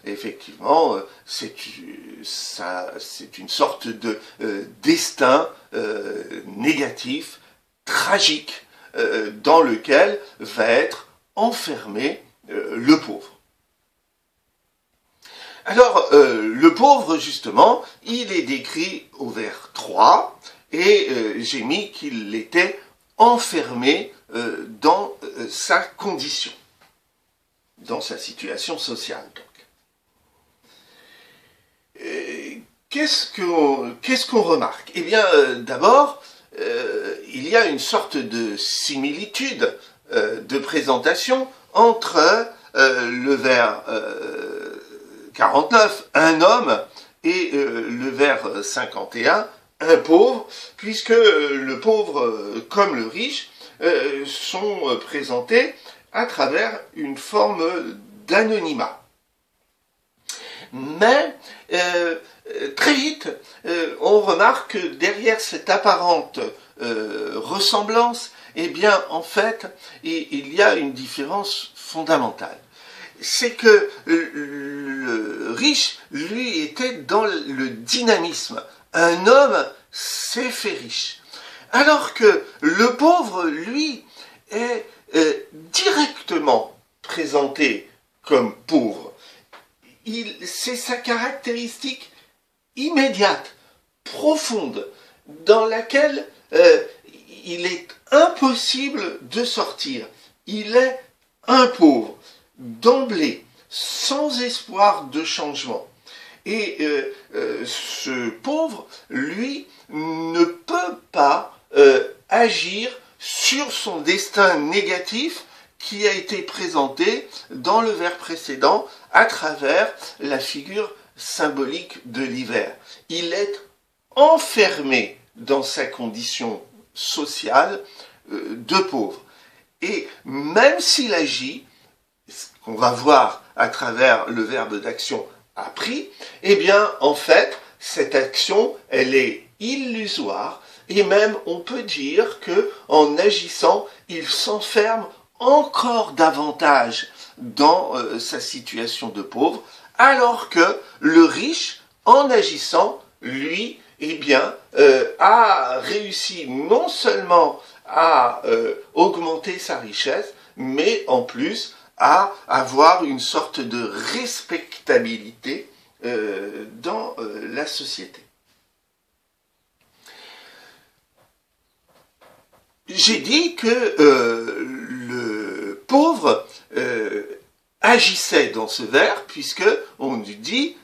effectivement, c'est une sorte de destin négatif, tragique, dans lequel va être enfermé le pauvre. Alors, le pauvre, justement, il est décrit au vers 3, et j'ai mis qu'il était enfermé dans sa condition, dans sa situation sociale. Qu'est-ce qu'on remarque? Eh bien, d'abord, il y a une sorte de similitude de présentation entre le vers 49, un homme, et le vers 51, un pauvre, puisque le pauvre comme le riche sont présentés à travers une forme d'anonymat. Mais très vite, on remarque que derrière cette apparente ressemblance, eh bien, en fait, il y a une différence fondamentale. C'est que le riche, lui, était dans le dynamisme. Un homme s'est fait riche. Alors que le pauvre, lui, est directement présenté comme pauvre. C'est sa caractéristique immédiate, profonde, dans laquelle il est impossible de sortir. Il est un pauvre, d'emblée, sans espoir de changement. Et ce pauvre, lui, ne peut pas agir sur son destin négatif qui a été présenté dans le vers précédent à travers la figure symbolique de l'hiver. Il est enfermé dans sa condition sociale de pauvre. Et même s'il agit, ce qu'on va voir à travers le verbe d'action appris, eh bien, en fait, cette action, elle est illusoire, et même on peut dire que en agissant, il s'enferme encore davantage dans sa situation de pauvre, alors que le riche, en agissant, lui, eh bien, a réussi non seulement à augmenter sa richesse, mais en plus à avoir une sorte de respectabilité dans la société. J'ai dit que le pauvre agissait dans ce vers, puisque on nous dit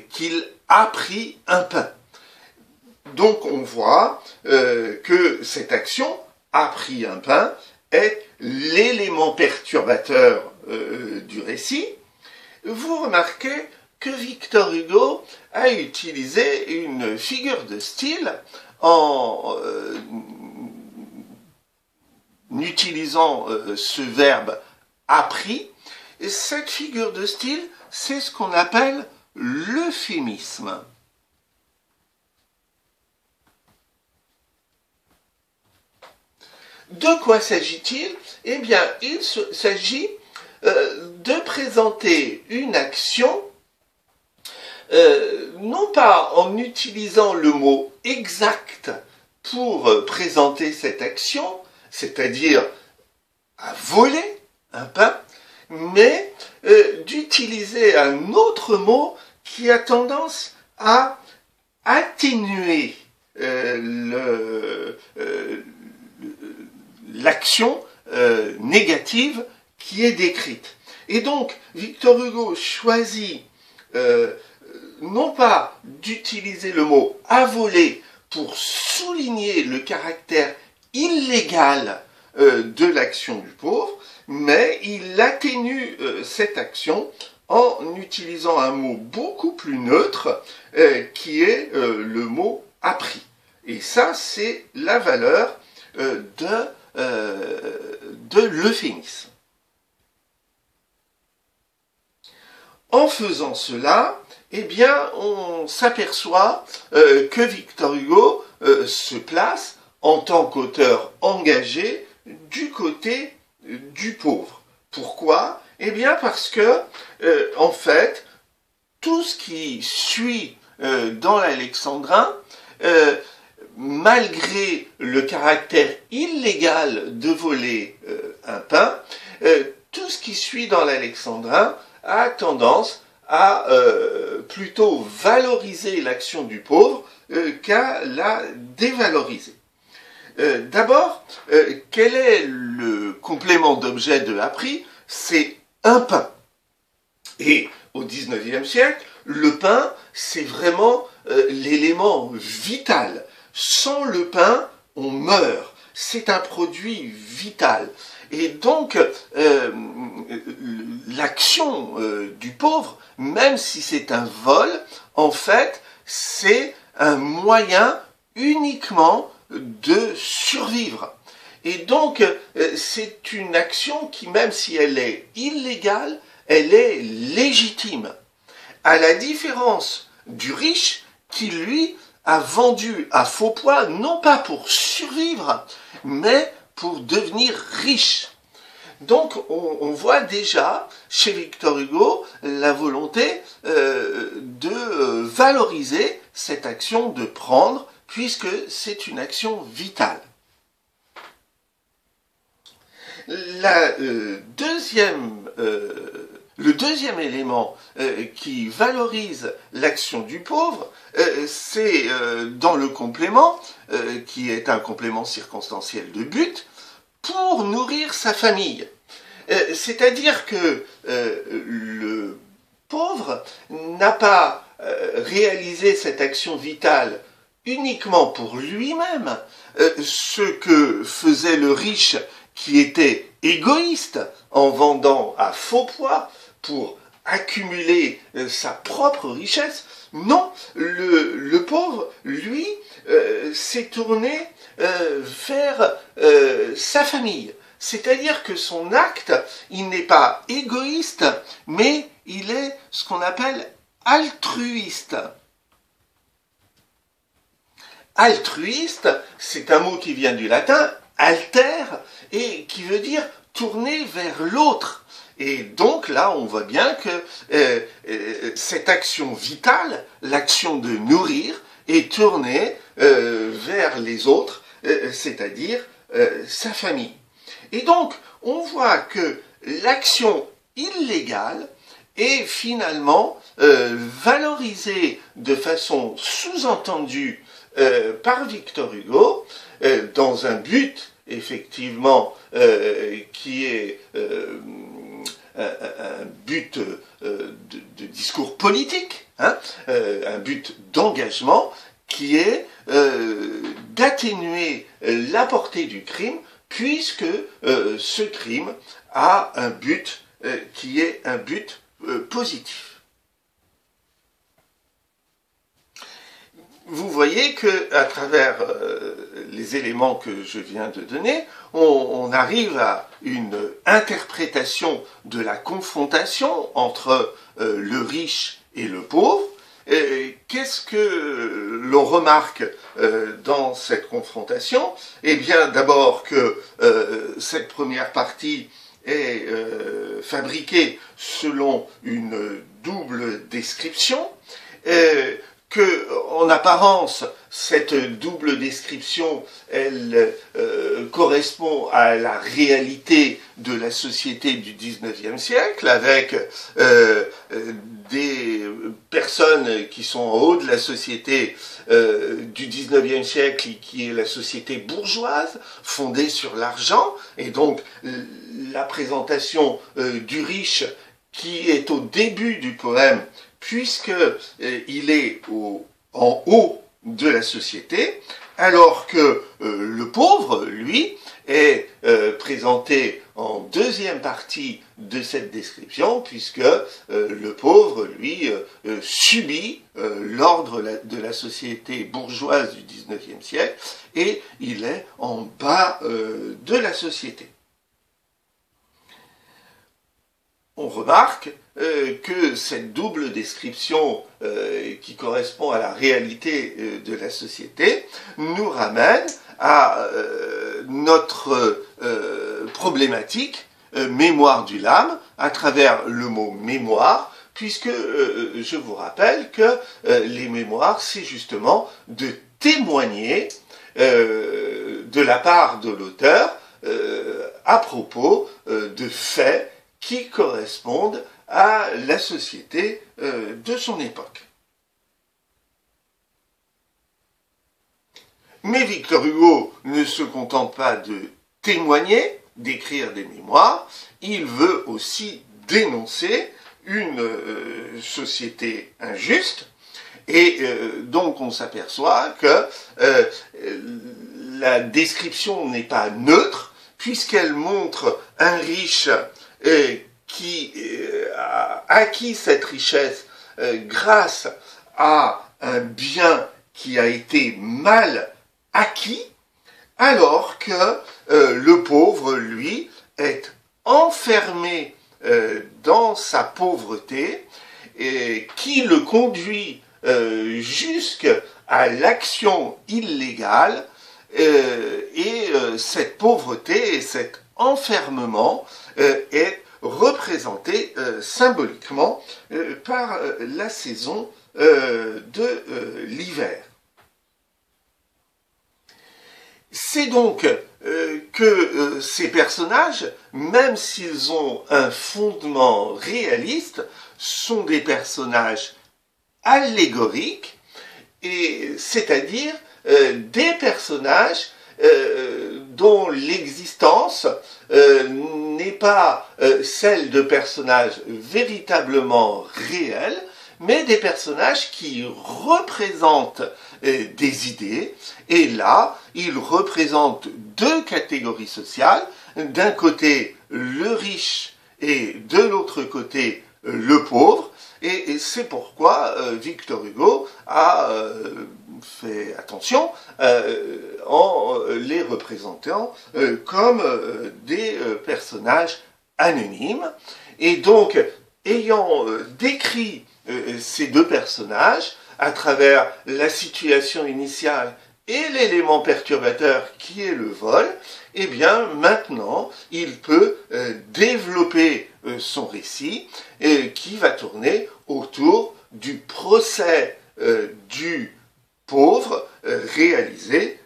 qu'il a pris un pain. Donc on voit que cette action, a pris un pain, est l'élément perturbateur du récit. Vous remarquez que Victor Hugo a utilisé une figure de style en utilisant ce verbe appris. Et cette figure de style, c'est ce qu'on appelle l'euphémisme. De quoi s'agit-il? Eh bien, il s'agit de présenter une action, non pas en utilisant le mot exact pour présenter cette action, c'est-à-dire à voler un pain, mais d'utiliser un autre mot qui a tendance à atténuer l'action négative qui est décrite. Et donc, Victor Hugo choisit non pas d'utiliser le mot « à voler » pour souligner le caractère illégal de l'action du pauvre, mais il atténue cette action en utilisant un mot beaucoup plus neutre qui est le mot « appris ». Et ça, c'est la valeur de l'euphémisme. En faisant cela, eh bien, on s'aperçoit que Victor Hugo se place en tant qu'auteur engagé du côté du pauvre. Pourquoi? Eh bien, parce que, en fait, tout ce qui suit dans l'alexandrin, malgré le caractère illégal de voler un pain, tout ce qui suit dans l'alexandrin a tendance à plutôt valoriser l'action du pauvre qu'à la dévaloriser. D'abord, quel est le complément d'objet de à prix? C'est un pain. Et au XIXe siècle, le pain, c'est vraiment l'élément vital. Sans le pain, on meurt. C'est un produit vital. Et donc, l'action du pauvre, même si c'est un vol, en fait, c'est un moyen uniquement de survivre. Et donc, c'est une action qui, même si elle est illégale, elle est légitime. À la différence du riche qui, lui, a vendu à faux poids, non pas pour survivre, mais pour devenir riche. Donc, on voit déjà, chez Victor Hugo, la volonté de valoriser cette action de prendre, puisque c'est une action vitale. Le deuxième élément qui valorise l'action du pauvre, c'est dans le complément, qui est un complément circonstanciel de but, pour nourrir sa famille. C'est-à-dire que le pauvre n'a pas réalisé cette action vitale uniquement pour lui-même, ce que faisait le riche qui était égoïste en vendant à faux poids pour accumuler sa propre richesse. Non, le pauvre, lui, s'est tourné vers sa famille. C'est-à-dire que son acte, il n'est pas égoïste, mais il est ce qu'on appelle altruiste. Altruiste, c'est un mot qui vient du latin, alter, et qui veut dire tourner vers l'autre. Et donc là, on voit bien que cette action vitale, l'action de nourrir, est tournée vers les autres, c'est-à-dire sa famille. Et donc, on voit que l'action illégale est finalement valorisée de façon sous-entendue par Victor Hugo, dans un but, effectivement, qui est un but de discours politique, hein, un but d'engagement, qui est d'atténuer la portée du crime, puisque ce crime a un but qui est un but positif. Vous voyez que, à travers les éléments que je viens de donner, on arrive à une interprétation de la confrontation entre le riche et le pauvre. Qu'est-ce que l'on remarque dans cette confrontation? Eh bien, d'abord que cette première partie est fabriquée selon une double description, que, en apparence, cette double description, elle correspond à la réalité de la société du XIXe siècle, avec des personnes qui sont en haut de la société du XIXe siècle, qui est la société bourgeoise, fondée sur l'argent, et donc la présentation du riche qui est au début du poème, puisqu'il est en haut de la société, alors que le pauvre, lui, est présenté en deuxième partie de cette description, puisque le pauvre, lui, subit l'ordre de la société bourgeoise du XIXe siècle, et il est en bas de la société. On remarque que cette double description qui correspond à la réalité de la société nous ramène à notre problématique mémoire du lame, à travers le mot mémoire, puisque je vous rappelle que les mémoires, c'est justement de témoigner de la part de l'auteur à propos de faits qui correspondent à la société de son époque. Mais Victor Hugo ne se contente pas de témoigner, d'écrire des mémoires, il veut aussi dénoncer une société injuste, et donc on s'aperçoit que la description n'est pas neutre, puisqu'elle montre un riche qui a acquis cette richesse grâce à un bien qui a été mal acquis, alors que le pauvre, lui, est enfermé dans sa pauvreté et qui le conduit jusqu'à l'action illégale, et cette pauvreté et cet enfermement est représenté symboliquement par la saison de l'hiver. C'est donc que ces personnages, même s'ils ont un fondement réaliste, sont des personnages allégoriques, et c'est-à-dire des personnages dont l'existence n'est pas celle de personnages véritablement réels, mais des personnages qui représentent des idées, et là, ils représentent deux catégories sociales, d'un côté le riche et de l'autre côté le pauvre, et c'est pourquoi Victor Hugo a fait attention en les représentant comme des personnages anonymes, et donc ayant décrit ces deux personnages à travers la situation initiale et l'élément perturbateur qui est le vol, eh bien maintenant il peut développer son récit qui va tourner autour du procès du pauvre réalisé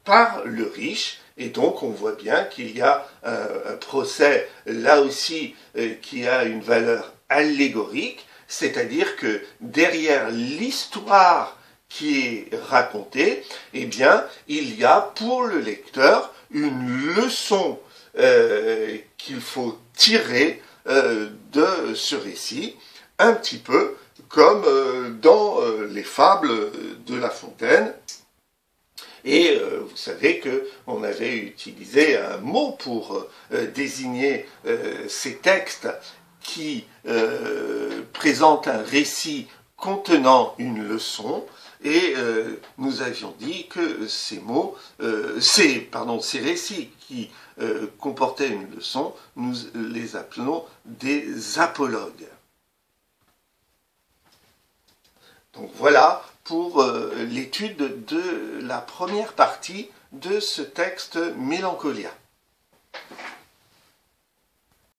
par le riche. Et donc on voit bien qu'il y a un procès là aussi qui a une valeur allégorique, c'est-à-dire que derrière l'histoire qui est racontée, eh bien, il y a pour le lecteur une leçon qu'il faut tirer de ce récit, un petit peu comme dans les fables de La Fontaine. Et vous savez qu'on avait utilisé un mot pour désigner ces textes qui présentent un récit contenant une leçon, et nous avions dit que ces récits qui comportaient une leçon, nous les appelons des apologues. Donc voilà pour l'étude de la première partie de ce texte Mélancolia.